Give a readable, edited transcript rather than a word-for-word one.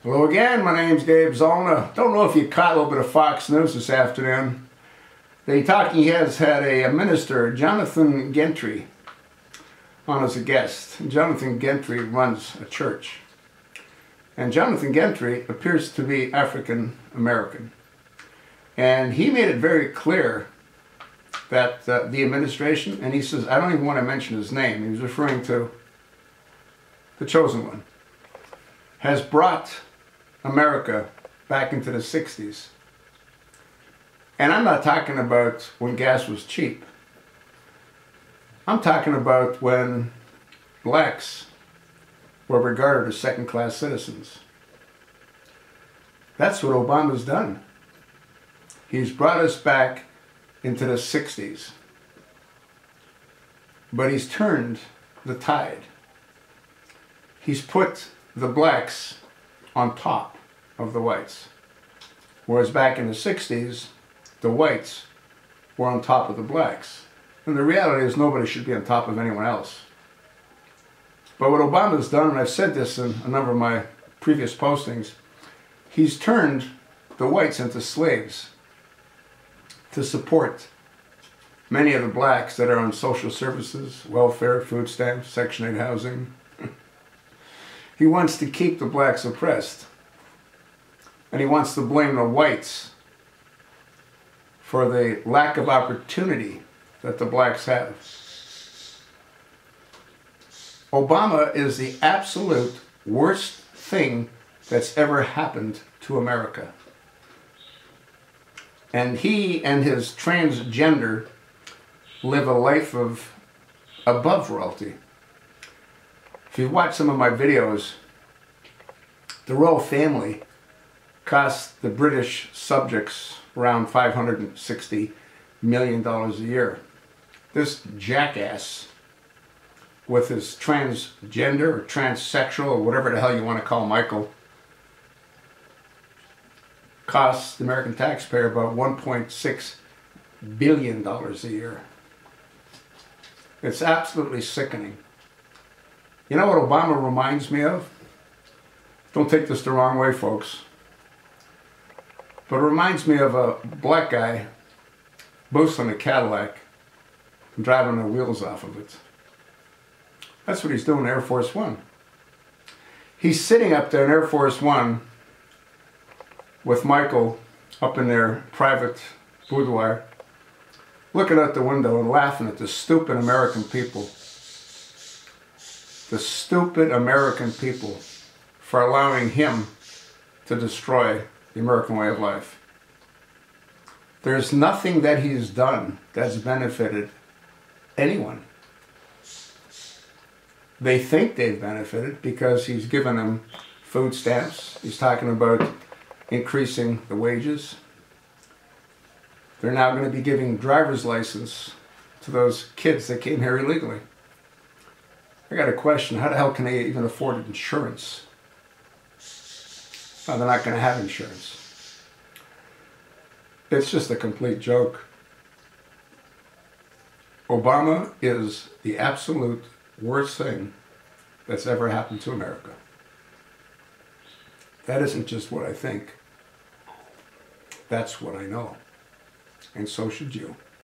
Hello again, my name's Gabe Zollner. Don't know if you caught a little bit of Fox News this afternoon. The talking heads had a minister, Jonathan Gentry, on as a guest. Jonathan Gentry runs a church. And Jonathan Gentry appears to be African American. And he made it very clear that the administration, and he says, I don't even want to mention his name, he was referring to the chosen one, has brought America back into the 60s. And I'm not talking about when gas was cheap. I'm talking about when blacks were regarded as second-class citizens. That's what Obama's done. He's brought us back into the 60s. But he's turned the tide. He's put the blacks on top of the whites. Whereas back in the 60s, the whites were on top of the blacks. And the reality is nobody should be on top of anyone else. But what Obama's done, and I've said this in a number of my previous postings, he's turned the whites into slaves to support many of the blacks that are on social services, welfare, food stamps, Section 8 housing. He wants to keep the blacks oppressed. And he wants to blame the whites for the lack of opportunity that the blacks have. Obama is the absolute worst thing that's ever happened to America. And he and his transgender live a life of above royalty. If you watch some of my videos, the royal family cost the British subjects around $560 million a year. This jackass, with his transgender or transsexual or whatever the hell you want to call Michael, costs the American taxpayer about $1.6 billion a year. It's absolutely sickening. You know what Obama reminds me of? Don't take this the wrong way, folks. But it reminds me of a black guy boosting a Cadillac and driving the wheels off of it. That's what he's doing in Air Force One. He's sitting up there in Air Force One with Michael up in their private boudoir, looking out the window and laughing at the stupid American people. The stupid American people for allowing him to destroy the American way of life. There's nothing that he's done that's benefited anyone. They think they've benefited because he's given them food stamps. He's talking about increasing the wages. They're now going to be giving driver's license to those kids that came here illegally. I got a question. How the hell can they even afford insurance? No, they're not going to have insurance. It's just a complete joke. Obama is the absolute worst thing that's ever happened to America. That isn't just what I think. That's what I know. And so should you.